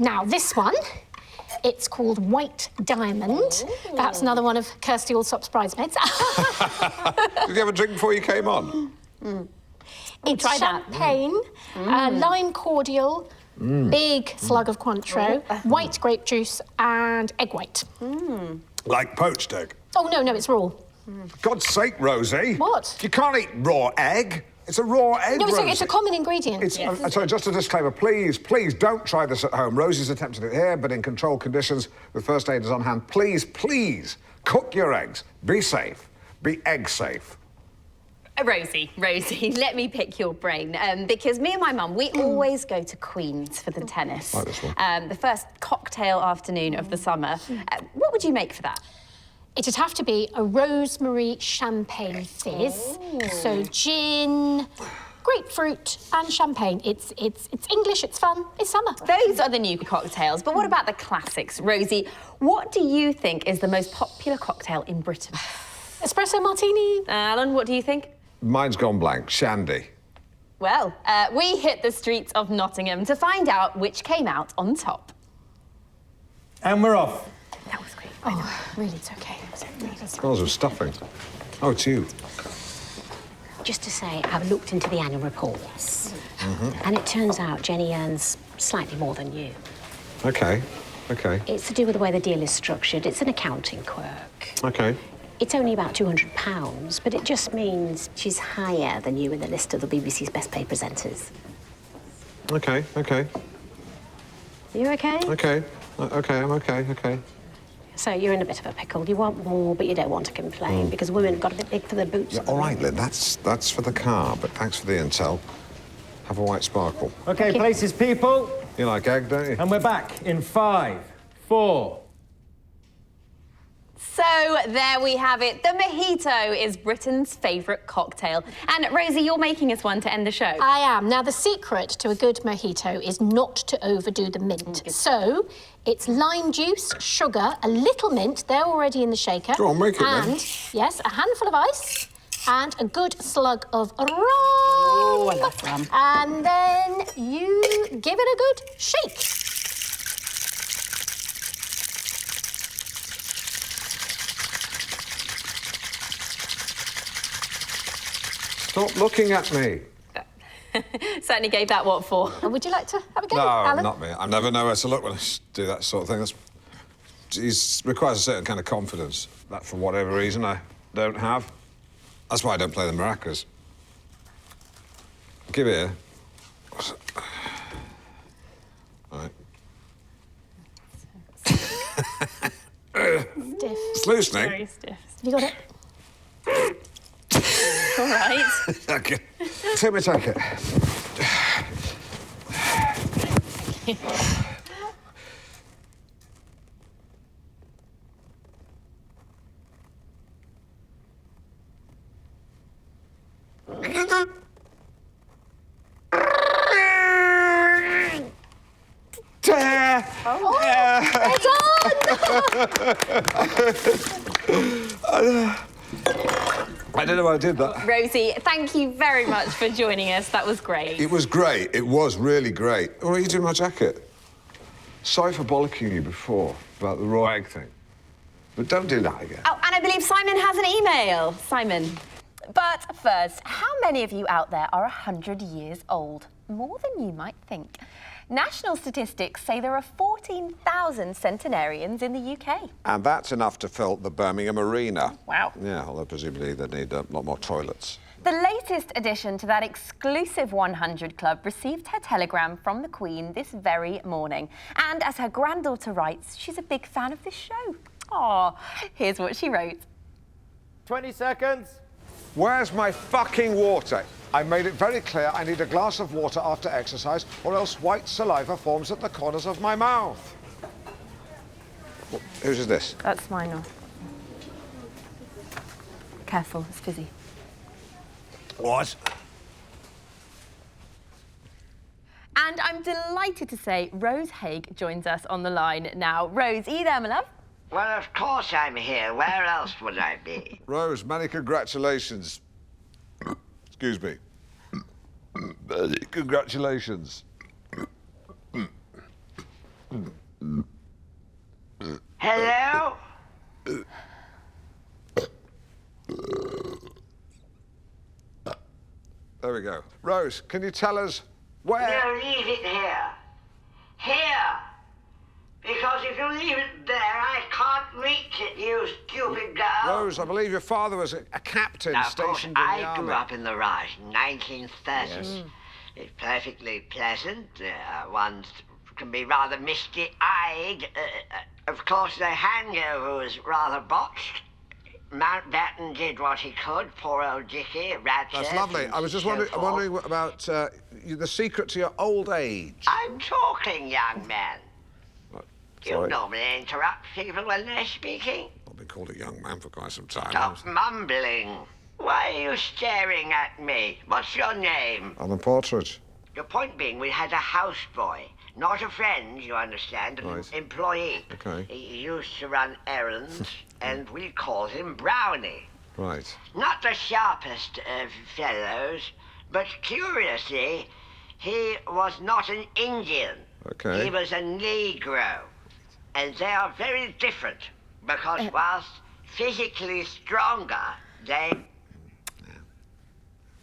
Now, this one, it's called White Diamond. Ooh. That's another one of Kirsty Allsop's bridesmaids. Did you have a drink before you came on? It's champagne, lime cordial, big slug of Cointreau, white grape juice and egg white. Like poached egg? Oh, no, it's raw. For God's sake, Rosie. What? You can't eat raw egg. It's a raw egg, No, Rosie. it's a common ingredient. Sorry, just a disclaimer, please don't try this at home. Rosie's attempted it here, but in controlled conditions with first aiders on hand. Please cook your eggs. Be safe. Be egg safe. Rosie, let me pick your brain. Because me and my mum, we always go to Queen's for the tennis. Like this one. The first cocktail afternoon of the summer. What would you make for that? It'd have to be a rosemary champagne fizz. So gin, grapefruit and champagne. It's English, it's fun, it's summer. Those are the new cocktails, but what about the classics? Rosie, what do you think is the most popular cocktail in Britain? Espresso martini. Alan, what do you think? Mine's gone blank. Shandy. Well, we hit the streets of Nottingham to find out which came out on top. And we're off. That was great. Oh, really, it's okay. Smells of stuffing. Oh, it's you. Just to say, I've looked into the annual reports. And it turns out Jennie earns slightly more than you. OK. It's to do with the way the deal is structured. It's an accounting quirk. OK. It's only about £200, but it just means she's higher than you in the list of the BBC's best paid presenters. OK. Are you OK? OK, I'm OK. So you're in a bit of a pickle. You want more, but you don't want to complain because women have got a bit big for their boots. Yeah, all right, Lynn, that's for the car, but thanks for the intel. Have a white sparkle. OK, places, people. You like egg, don't you? And we're back in 5, 4. So there we have it. The mojito is Britain's favourite cocktail. And Rosie, you're making us one to end the show. I am. Now, the secret to a good mojito is not to overdo the mint. So, it's lime juice, sugar, a little mint, they're already in the shaker. Go on, make it then. And, yes, a handful of ice and a good slug of rum. Oh, I love rum. And then you give it a good shake. Stop looking at me. Certainly gave that what for. Would you like to have a go, No, Alan? not me. I never know where to look when I do that sort of thing. It requires a certain kind of confidence that, for whatever reason, I don't have. That's why I don't play the maracas. Give it here. All right. Stiff. It's loosening. Very stiff. Have you got it? All right. OK. Take it. I don't know why I did that. Rosie, thank you very much for joining us. That was great. It was great. It was really great. What are you doing with my jacket? Sorry for bollocking you before about the raw egg thing. But don't do that again. Oh, and I believe Simon has an email. Simon. But first, how many of you out there are 100 years old? More than you might think. National statistics say there are 14,000 centenarians in the UK. And that's enough to fill the Birmingham Arena. Wow. Yeah, although presumably they need a lot more toilets. The latest addition to that exclusive 100 club received her telegram from the Queen this very morning. And as her granddaughter writes, she's a big fan of this show. Aw, here's what she wrote. 20 seconds. Where's my fucking water? I made it very clear I need a glass of water after exercise, or else white saliva forms at the corners of my mouth. Whose is this? That's mine. Careful, it's fizzy. What? And I'm delighted to say Rose Haig joins us on the line now. Rose, are you there, my love? Well, of course I'm here. Where else would I be? Rose, many congratulations. Excuse me. Congratulations. Hello? There we go. Rose, can you tell us where... No, leave it here. Here! Because if you leave it there, I can't reach it, you stupid girl. Rose, I believe your father was a captain Now, of course, stationed in the I army. grew up in the Raj, 1930s. Yes. It's perfectly pleasant. One can be rather misty-eyed. Of course, the hangover was rather botched. Mountbatten did what he could, poor old Dickie, Ratchet. That's lovely. I was just wondering about the secret to your old age. I'm talking, young man. You Sorry. normally interrupt people when they're speaking. I've been called a young man for quite some time. Stop mumbling. Why are you staring at me? What's your name? I'm a Partridge. The point being, we had a houseboy. Not a friend, you understand, an Right. employee. Okay. He used to run errands, and we called him Brownie. Right. Not the sharpest of fellows, but curiously, he was not an Indian. Okay. He was a Negro. And they are very different, because whilst physically stronger, they...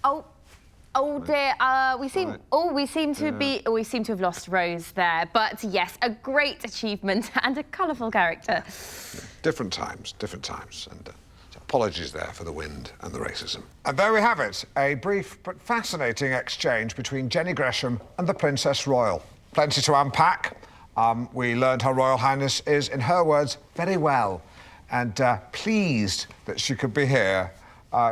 Oh dear, we seem to have lost Rose there. But yes, a great achievement and a colourful character. Different times, and apologies there for the wind and the racism. And there we have it, a brief but fascinating exchange between Jennie Gresham and the Princess Royal. Plenty to unpack. We learned Her Royal Highness is, in her words, very well, and pleased that she could be here.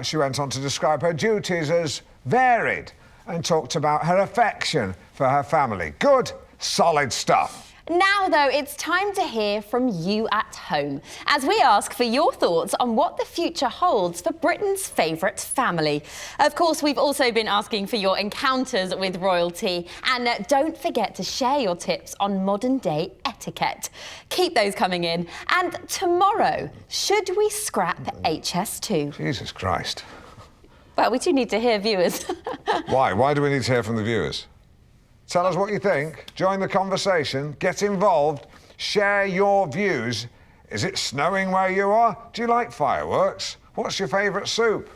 She went on to describe her duties as varied and talked about her affection for her family. Good, solid stuff. Now, though, it's time to hear from you at home as we ask for your thoughts on what the future holds for Britain's favourite family. Of course, we've also been asking for your encounters with royalty, and don't forget to share your tips on modern-day etiquette. Keep those coming in. And tomorrow, should we scrap HS2? Jesus Christ. Well, we do need to hear viewers. Why? Why do we need to hear from the viewers? Tell us what you think, join the conversation, get involved, share your views. Is it snowing where you are? Do you like fireworks? What's your favourite soup?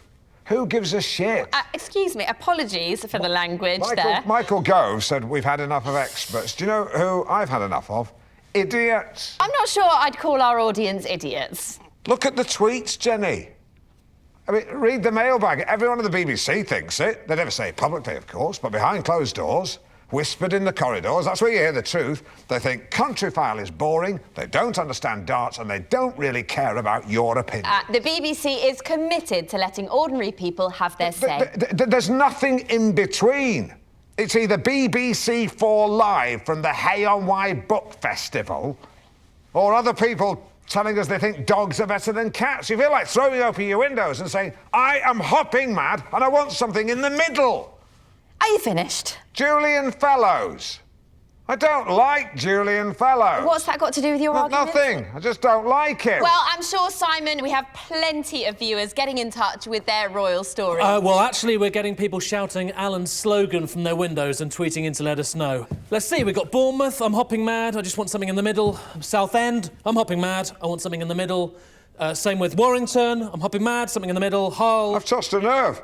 Who gives a shit? Excuse me, apologies for the language there. Michael Gove said we've had enough of experts. Do you know who I've had enough of? Idiots. I'm not sure I'd call our audience idiots. Look at the tweets, Jenny. I mean, read the mailbag. Everyone at the BBC thinks it. They never say it publicly, of course, but behind closed doors, whispered in the corridors, that's where you hear the truth. They think Countryfile is boring, they don't understand darts, and they don't really care about your opinion. The BBC is committed to letting ordinary people have their say. There's nothing in between. It's either BBC 4 Live from the Hay on Wye Book Festival, or other people telling us they think dogs are better than cats. You feel like throwing open your windows and saying, I am hopping mad and I want something in the middle. Are you finished? Julian Fellows. I don't like Julian Fellows. What's that got to do with your argument? Nothing. I just don't like him. Well, I'm sure, Simon, we have plenty of viewers getting in touch with their royal story. Well, actually, we're getting people shouting Alan's slogan from their windows and tweeting in to let us know. Let's see, we've got Bournemouth, I'm hopping mad, I just want something in the middle. Southend, I'm hopping mad, I want something in the middle. Same with Warrington, I'm hopping mad, something in the middle. Hull. I've touched a nerve.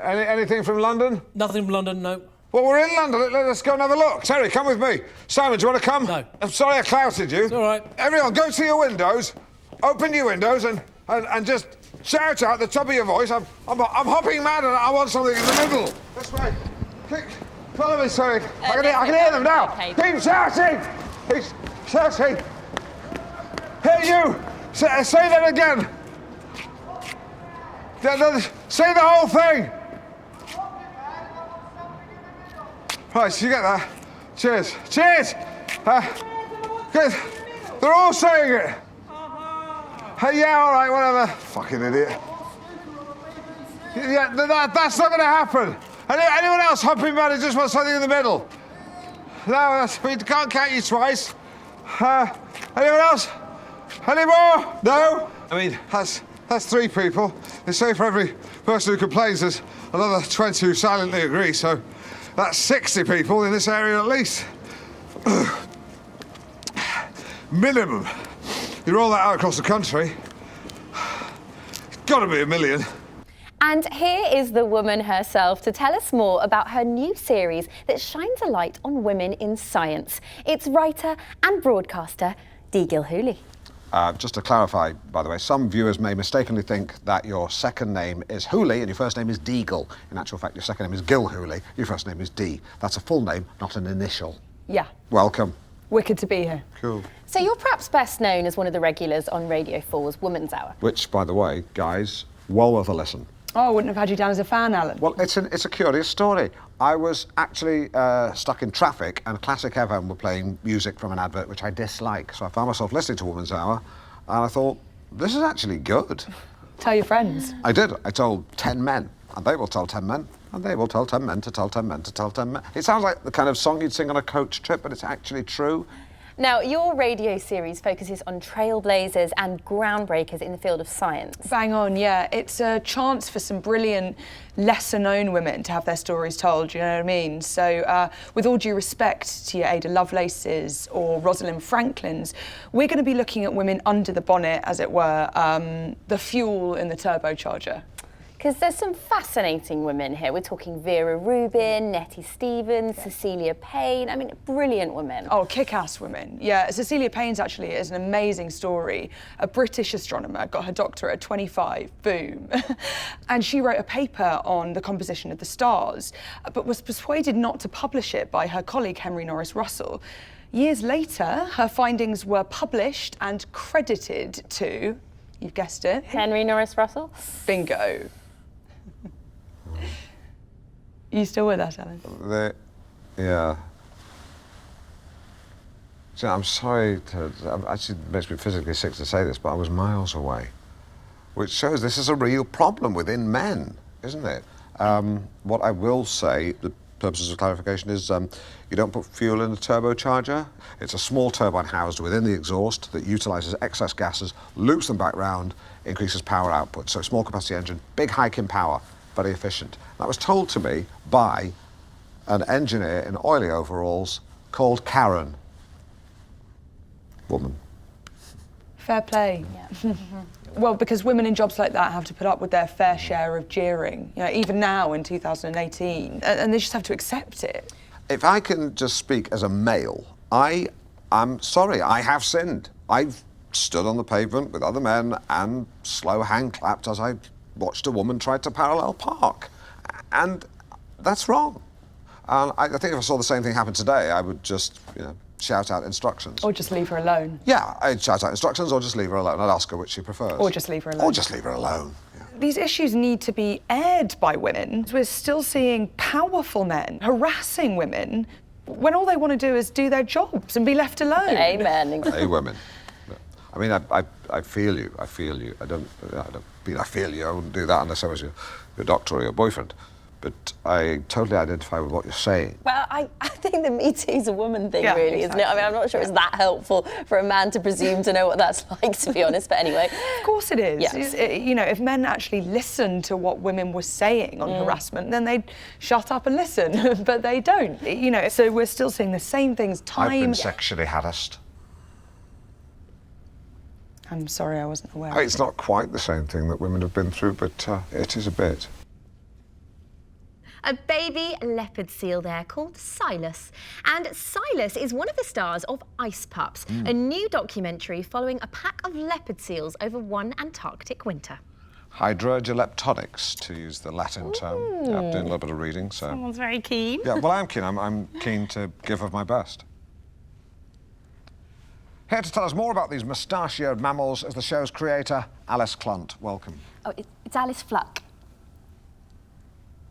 Anything from London? Nothing from London, no. Well, we're in London. Let's go and have a look. Terry, come with me. Simon, do you want to come? No. I'm sorry I clouted you. It's all right. Everyone, go to your windows, open your windows, and just shout out at the top of your voice, I'm hopping mad and I want something in the middle. This way. Follow me, sorry. I can hear them now. Okay. Keep shouting. Keep shouting. Hey, you. Say that again. Say the whole thing. Right, so you get that. Cheers. Cheers! Good. They're all saying it. Yeah, all right, whatever. Fucking idiot. Yeah, that's not going to happen. Anyone else hopping mad who just wants something in the middle? No, we can't count you twice. Anyone else? Any more? No? I mean, that's 3 people. They say for every person who complains, there's another 20 who silently agree, so that's 60 people in this area at least. Minimum. You roll that out across the country, it's got to be 1 million. And here is the woman herself to tell us more about her new series that shines a light on women in science. It's writer and broadcaster Dee Gilhooly. Just to clarify, by the way, some viewers may mistakenly think that your second name is Hooley and your first name is Deagle. In actual fact, your second name is Gilhooly, your first name is Dee. That's a full name, not an initial. Yeah. Welcome. Wicked to be here. Cool. So you're perhaps best known as one of the regulars on Radio 4's Woman's Hour. Which, by the way, guys, well worth a listen. Oh, I wouldn't have had you down as a fan, Alan. Well, it's a curious story. I was actually stuck in traffic and Classic FM were playing music from an advert which I dislike. So I found myself listening to Woman's Hour and I thought, this is actually good. Tell your friends. I did. I told 10 men and they will tell 10 men and they will tell 10 men to tell 10 men to tell 10 men. It sounds like the kind of song you'd sing on a coach trip, but it's actually true. Now, your radio series focuses on trailblazers and groundbreakers in the field of science. Bang on, yeah. It's a chance for some brilliant, lesser-known women to have their stories told, you know what I mean? So, with all due respect to your Ada Lovelaces or Rosalind Franklins, we're going to be looking at women under the bonnet, as it were, the fuel in the turbocharger. Because there's some fascinating women here. We're talking Vera Rubin, Nettie Stevens, Cecilia Payne. I mean, brilliant women. Oh, kick-ass women. Yeah, Cecilia Payne's actually is an amazing story. A British astronomer, got her doctorate at 25, boom. And she wrote a paper on the composition of the stars, but was persuaded not to publish it by her colleague Henry Norris Russell. Years later, her findings were published and credited to, you've guessed it, Henry Norris Russell? Bingo. You still with us, Alan? Yeah. See, I'm sorry to... Actually, it makes me physically sick to say this, but I was miles away. Which shows this is a real problem within men, isn't it? What I will say, the purposes of clarification, is you don't put fuel in a turbocharger. It's a small turbine housed within the exhaust that utilises excess gases, loops them back round, increases power output. So small capacity engine, big hike in power, very efficient. That was told to me by an engineer in oily overalls called Karen. Woman. Fair play. Yeah. Well, because women in jobs like that have to put up with their fair share of jeering, you know, even now in 2018, and they just have to accept it. If I can just speak as a male, I'm sorry, I have sinned. I've stood on the pavement with other men and slow hand clapped as I watched a woman try to parallel park. And that's wrong. And I think if I saw the same thing happen today, I would just, you know, shout out instructions. Or just leave her alone. Yeah, I'd shout out instructions or just leave her alone. I'd ask her which she prefers. Or just leave her alone. Or just leave her alone. Yeah. These issues need to be aired by women. We're still seeing powerful men harassing women when all they want to do is do their jobs and be left alone. Amen. Hey, women. I mean, I feel you. I feel you. I don't mean I feel you. I wouldn't do that unless I was your doctor or your boyfriend. But I totally identify with what you're saying. Well, I think the Me Too's a woman thing, Yeah, really, exactly. isn't it? I mean, I'm not sure it's that helpful for a man to presume to know what that's like, to be honest, but anyway. Of course it is. Yes. You know, if men actually listened to what women were saying on harassment, then they'd shut up and listen, but they don't. You know, so we're still seeing the same things time... I've been sexually harassed. I'm sorry, I wasn't aware. It's not quite the same thing that women have been through, but it is a bit. A baby leopard seal there called Silas. And Silas is one of the stars of Ice Pups, a new documentary following a pack of leopard seals over one Antarctic winter. Hydrogeleptonics, to use the Latin term. Yeah, I'm doing a little bit of reading, so... Someone's very keen. Yeah, well, I'm keen. I'm keen to give of my best. Here to tell us more about these mustachioed mammals is the show's creator, Alice Clunt. Welcome. Oh, it's Alice Fluck.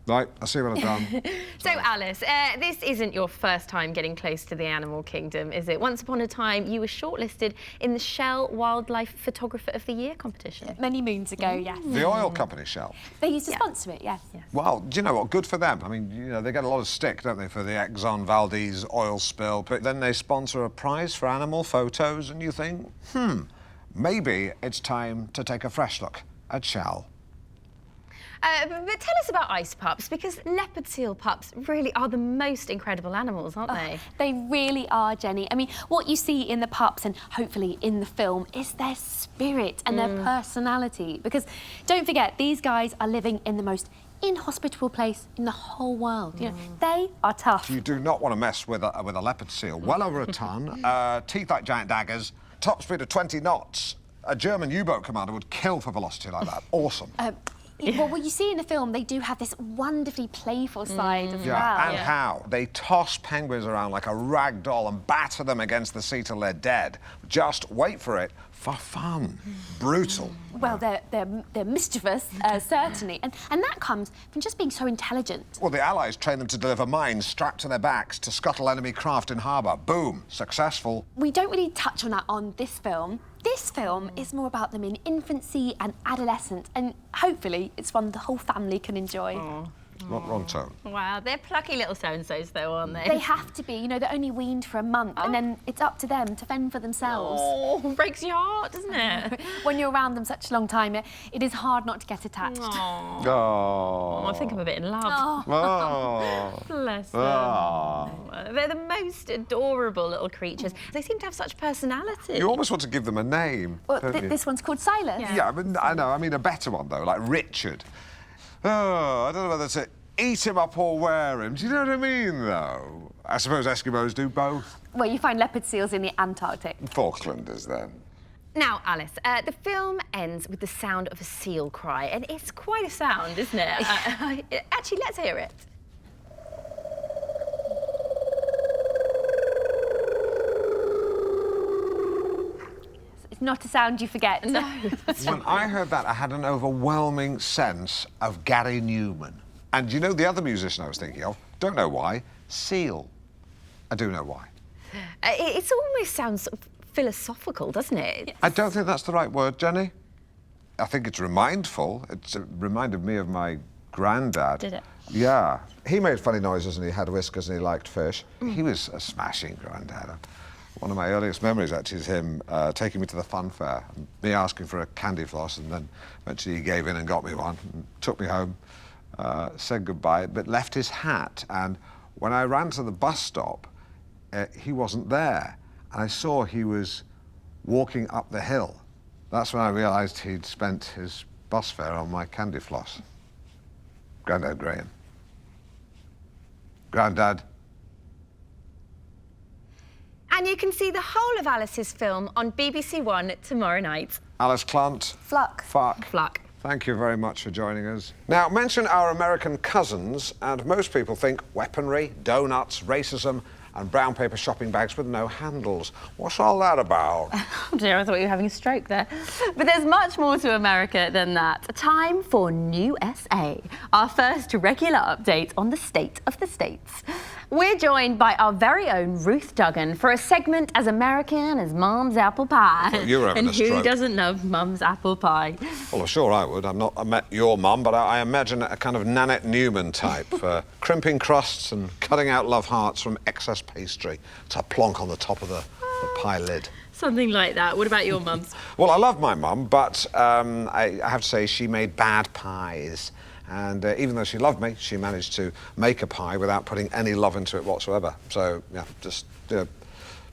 Right, I see what I've done. So, Alice, this isn't your first time getting close to the animal kingdom, is it? Once upon a time, you were shortlisted in the Shell Wildlife Photographer of the Year competition. Many moons ago, yes. The oil company, Shell. They used to sponsor it, yes. Well, do you know what? Good for them. I mean, you know, they get a lot of stick, don't they, for the Exxon Valdez oil spill. But then they sponsor a prize for animal photos, and you think, maybe it's time to take a fresh look at Shell. But tell us about ice pups, because leopard seal pups really are the most incredible animals, aren't they? They really are, Jenny. I mean, what you see in the pups and hopefully in the film is their spirit and their personality. Because don't forget, these guys are living in the most inhospitable place in the whole world. You know, they are tough. You do not want to mess with a leopard seal. Well over a ton, teeth like giant daggers, top speed of 20 knots. A German U-boat commander would kill for velocity like that. Awesome. Well, what you see in the film, they do have this wonderfully playful side as well. And how? They toss penguins around like a rag doll and batter them against the sea till they're dead. Just wait for it, for fun. Brutal. Well, they're mischievous, certainly, and that comes from just being so intelligent. Well, the Allies trained them to deliver mines strapped to their backs to scuttle enemy craft in harbour. Boom, successful. We don't really touch on that on this film. This film is more about them in infancy and adolescence, and hopefully it's one the whole family can enjoy. Not wrong tone. Wow, they're plucky little so-and-sos though, aren't they? They have to be. You know, they're only weaned for a month, and then it's up to them to fend for themselves. Oh, breaks your heart, doesn't it? When you're around them such a long time, it is hard not to get attached. Oh, I think I'm a bit in love. Oh. Bless them. They're the most adorable little creatures. They seem to have such personality. You almost want to give them a name, Well, don't you? this one's called Silas. Yeah, I know. I mean, a better one, though, like Richard. Oh, I don't know whether to eat him up or wear him. Do you know what I mean, though? I suppose Eskimos do both. Well, you find leopard seals in the Antarctic. Falklanders, then. Now, Alice, the film ends with the sound of a seal cry, and it's quite a sound, isn't it? Actually, let's hear it. It's not a sound you forget. No. When I heard that, I had an overwhelming sense of Gary Newman. And you know the other musician I was thinking of? Don't know why. Seal. I do know why. It almost sounds sort of philosophical, doesn't it? I don't think that's the right word, Jenny. I think it's remindful. It reminded me of my granddad. Did it? Yeah. He made funny noises and he had whiskers and he liked fish. He was a smashing granddad. One of my earliest memories, actually, is him taking me to the fun fair, me asking for a candy floss, and then eventually he gave in and got me one, and took me home, said goodbye, but left his hat. And when I ran to the bus stop, he wasn't there. And I saw he was walking up the hill. That's when I realised he'd spent his bus fare on my candy floss. Grandad Graham. Grandad. And you can see the whole of Alice's film on BBC One tomorrow night. Alice Clunt. Fluck. Fluck. Thank you very much for joining us. Now, mention our American cousins, and most people think weaponry, donuts, racism, and brown paper shopping bags with no handles. What's all that about? Oh dear, I thought you were having a stroke there. But there's much more to America than that. Time for New SA, our first regular update on the state of the states. We're joined by our very own Ruth Duggan for a segment as American as Mum's apple pie. thought you were having and a stroke. who doesn't love Mum's apple pie? Well, sure I would. I've not met your mum, but I imagine a kind of Nanette Newman type, crimping crusts and cutting out love hearts from excess pastry to plonk on the top of the pie lid. Something like that. What about your mum's? Well, I love my mum, but I have to say she made bad pies. And even though she loved me, she managed to make a pie without putting any love into it whatsoever. So, yeah, just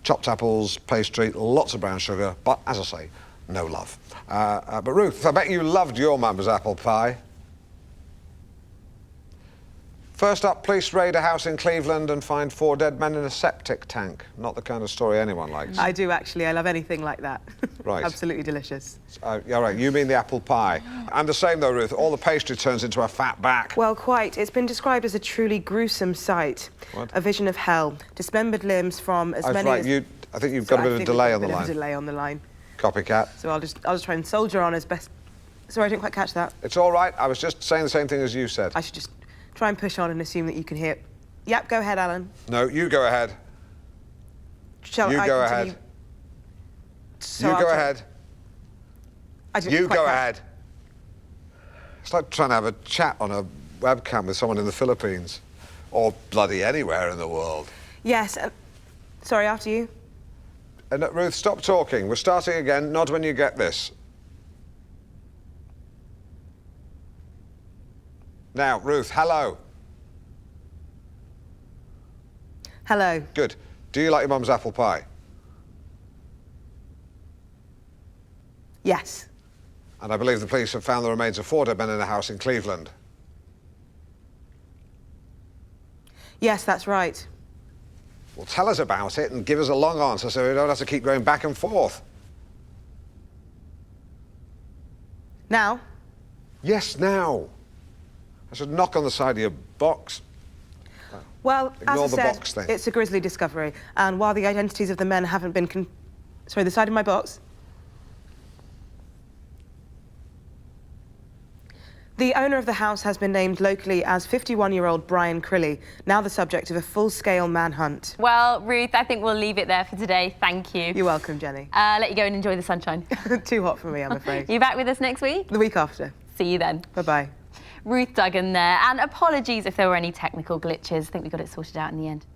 chopped apples, pastry, lots of brown sugar, but, as I say, no love. But Ruth, I bet you loved your mum's apple pie. First up, police raid a house in Cleveland and find 4 dead men in a septic tank. Not the kind of story anyone likes. I do, actually. I love anything like that. Right. Absolutely delicious. Yeah, right, you mean the apple pie. And the same, though, Ruth. All the pastry turns into a fat back. Well, quite. It's been described as a truly gruesome sight. What? A vision of hell. Dismembered limbs from as many right. as... I think you've got a bit of delay on the line. A delay on the line. Copycat. So I'll just try and soldier on as best... Sorry, I didn't quite catch that. It's all right. I was just saying the same thing as you said. I should just try and push on and assume that you can hear... Yep, go ahead, Alan. No, you go ahead. Shall you I go continue? ahead. So you I'll go try- ahead. I didn't You quite go catch- ahead. It's like trying to have a chat on a webcam with someone in the Philippines. Or bloody anywhere in the world. Yes. Sorry, after you. Ruth, stop talking. We're starting again. Nod when you get this. Now, Ruth, hello. Hello. Good. Do you like your mum's apple pie? Yes. And I believe the police have found the remains of 4 dead men in a house in Cleveland. Yes, that's right. Well, tell us about it and give us a long answer so we don't have to keep going back and forth. Now? Yes, now. I should knock on the side of your box. Well, Ignore as the I said, box thing. it's a grisly discovery. And while the identities of the men haven't been Sorry, the side of my box? The owner of the house has been named locally as 51-year-old Brian Crilly, now the subject of a full-scale manhunt. Well, Ruth, I think we'll leave it there for today. Thank you. You're welcome, Jenny. Let you go and enjoy the sunshine. Too hot for me, I'm afraid. You back with us next week? The week after. See you then. Bye-bye. Ruth Duggan there, and apologies if there were any technical glitches. I think we got it sorted out in the end.